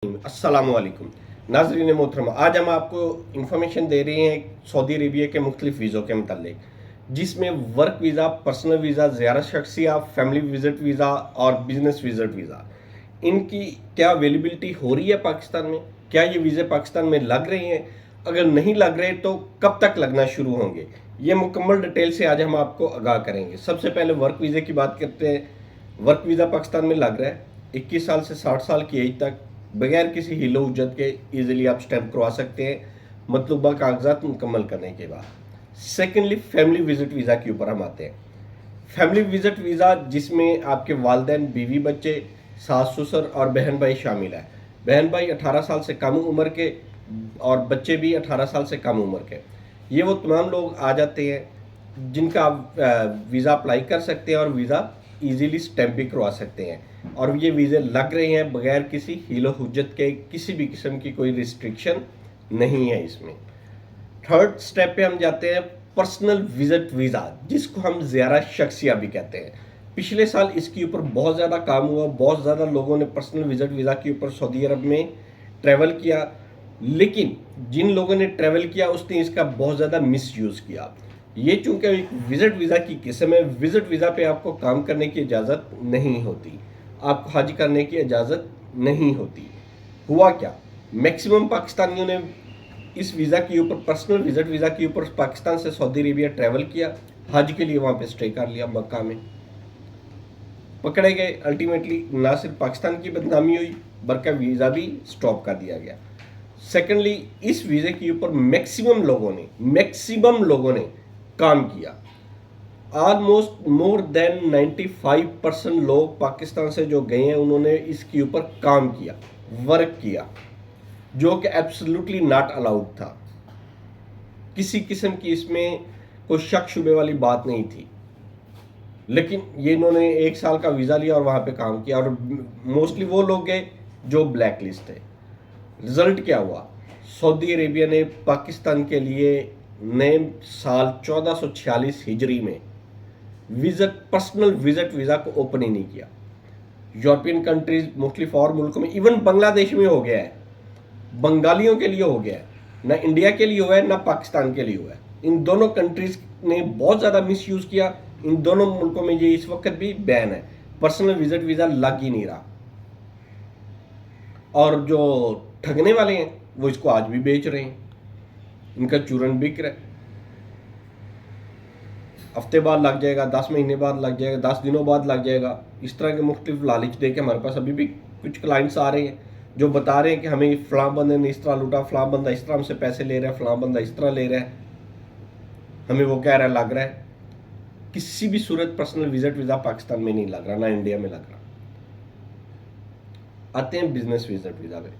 अस्सलाम वालेकुम नाजरीन मोहतरमा, आज हम आपको इंफॉर्मेशन दे रहे हैं सऊदी अरेबिया के मुख्तलिफ वीज़ों के मतलब, जिसमें वर्क वीज़ा, पर्सनल वीज़ा, ज़ियारत शख्सिया, फैमिली विज़िट वीज़ा और बिजनेस विज़िट वीज़ा, इनकी क्या अवेलेबिलिटी हो रही है पाकिस्तान में, क्या ये वीज़े पाकिस्तान में लग रहे हैं, अगर नहीं लग रहे तो कब तक लगना शुरू होंगे, ये मुकम्मल डिटेल से आज हम आपको आगाह करेंगे। सबसे पहले वर्क वीज़े की बात करते हैं। वर्क वीज़ा पाकिस्तान में लग रहा है 21 साल से 60 साल की एज तक बगैर किसी हिलो उज्जत के इजीली आप स्टैंप करवा सकते हैं मतलूबा कागजात मुकम्मल करने के बाद। सेकेंडली, फैमिली विजिट वीज़ा के ऊपर हम आते हैं। फैमिली विजिट वीज़ा जिसमें आपके वालिदैन, बीवी, बच्चे, सास ससुर और बहन भाई शामिल है। बहन भाई 18 साल से कम उम्र के और बच्चे भी 18 साल से कम उम्र के, ये वो तमाम लोग आ जाते हैं जिनका आप वीज़ा अप्लाई कर सकते हैं और वीज़ा इजीली स्टैंप भी करवा सकते हैं, और ये वीज़े लग रहे हैं बगैर किसी हीलो हुज्जत के, किसी भी किस्म की कोई रिस्ट्रिक्शन नहीं है इसमें। थर्ड स्टेप पे हम जाते हैं, पर्सनल विजिट वीज़ा, जिसको हम ज़ियारत शख्सिया भी कहते हैं। पिछले साल इसके ऊपर बहुत ज़्यादा काम हुआ, बहुत ज़्यादा लोगों ने पर्सनल विजिट वीज़ा के ऊपर सऊदी अरब में ट्रैवल किया, लेकिन जिन लोगों ने ट्रैवल किया उसने इसका बहुत ज़्यादा मिस यूज़ किया। ये चूंकि एक विजिट वीज़ा की किस्म है, विजिट वीज़ा पे आपको काम करने की इजाज़त नहीं होती, आपको हज करने की इजाज़त नहीं होती। हुआ क्या, मैक्सिमम पाकिस्तानियों ने इस वीज़ा के ऊपर, पर्सनल विजिट वीज़ा के ऊपर पाकिस्तान से सऊदी अरेबिया ट्रैवल किया, हज के लिए वहाँ पे स्टे कर लिया, मक्का में पकड़े गए। अल्टीमेटली ना सिर्फ पाकिस्तान की बदनामी हुई बल्कि वीज़ा भी स्टॉप कर दिया गया। सेकेंडली, इस वीज़े के ऊपर मैक्सिमम लोगों ने काम किया। ऑलमोस्ट मोर देन 95% लोग पाकिस्तान से जो गए हैं उन्होंने इसके ऊपर काम किया, वर्क किया, जो कि एब्सोल्युटली नॉट अलाउड था। किसी किस्म की इसमें कोई शक शुबे वाली बात नहीं थी, लेकिन ये इन्होंने 1 साल का वीज़ा लिया और वहाँ पे काम किया, और मोस्टली वो लोग गए जो ब्लैक लिस्ट थे। रिजल्ट क्या हुआ, सऊदी अरेबिया ने पाकिस्तान के लिए नए साल 1446 हिजरी में पर्सनल विजिट वीज़ा को ओपन ही नहीं किया। यूरोपियन कंट्रीज, मुख्तलिफ और मुल्कों में, इवन बांग्लादेश में हो गया है, बंगालियों के लिए हो गया है, ना इंडिया के लिए हुआ है ना पाकिस्तान के लिए हुआ है। इन दोनों कंट्रीज ने बहुत ज़्यादा मिस यूज़ किया। इन दोनों मुल्कों में ये इस वक्त भी बैन है, पर्सनल विजिट वीज़ा लग ही नहीं रहा, और जो ठगने वाले हैं वो इसको आज भी बेच रहे हैं, इनका चूरन बिक रहा है। हफ्ते बाद लग जाएगा, 10 महीने बाद लग जाएगा, 10 दिनों बाद लग जाएगा। इस तरह के मुख्तलिफ लालच दे के हमारे पास अभी भी कुछ क्लाइंट्स आ रहे हैं जो बता रहे हैं कि हमें फ़लाँ बंदे ने इस तरह लूटा, फ़लाँ बंदा इस तरह हमसे पैसे ले रहा है, फ़लाँ बंदा इस तरह ले रहा है, हमें वो कह रहा है लग रहा है। किसी भी सूरत पर्सनल विजिट वीज़ा पाकिस्तान में नहीं लग रहा, ना इंडिया में लग रहा। आते हैं बिजनेस विजिट वीज़ा में।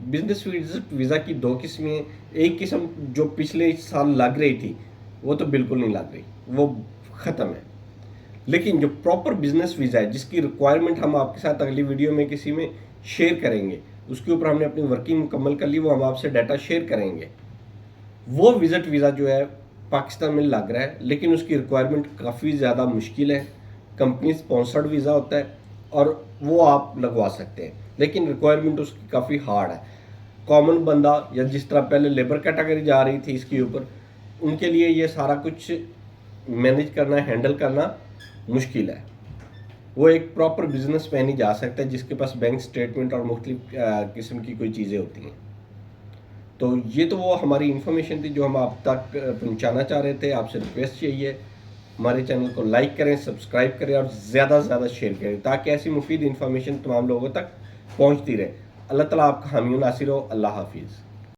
बिजनेस विजिट वीज़ा की 2 किस्में हैं। एक किस्म जो पिछले साल लग रही थी वो तो बिल्कुल नहीं लग रही, वो ख़त्म है। लेकिन जो प्रॉपर बिजनेस वीज़ा है, जिसकी रिक्वायरमेंट हम आपके साथ अगली वीडियो में किसी में शेयर करेंगे, उसके ऊपर हमने अपनी वर्किंग मुकम्मल कर ली, वो हम आपसे डाटा शेयर करेंगे। वो विजिट वीज़ा जो है पाकिस्तान में लग रहा है, लेकिन उसकी रिक्वायरमेंट काफ़ी ज़्यादा मुश्किल है। कंपनी स्पॉन्सर्ड वीज़ा होता है और वो आप लगवा सकते हैं, लेकिन रिक्वायरमेंट उसकी काफ़ी हार्ड है। कॉमन बंदा, या जिस तरह पहले लेबर कैटेगरी जा रही थी इसके ऊपर, उनके लिए ये सारा कुछ मैनेज करना, हैंडल करना मुश्किल है। वो एक प्रॉपर बिजनेस मैन ही जा सकता है जिसके पास बैंक स्टेटमेंट और मुख्तलिफ किस्म की कोई चीज़ें होती हैं। तो ये तो वो हमारी इन्फॉर्मेशन थी जो हम आप तक पहुंचाना चाह रहे थे। आपसे रिक्वेस्ट चाहिए, हमारे चैनल को लाइक करें, सब्सक्राइब करें और ज़्यादा से ज़्यादा शेयर करें, ताकि ऐसी मुफीद इन्फॉर्मेशन तमाम लोगों तक पहुँचती रहे। अल्लाह ताला आपका हामी नासिर हो। अल्लाह हाफिज़।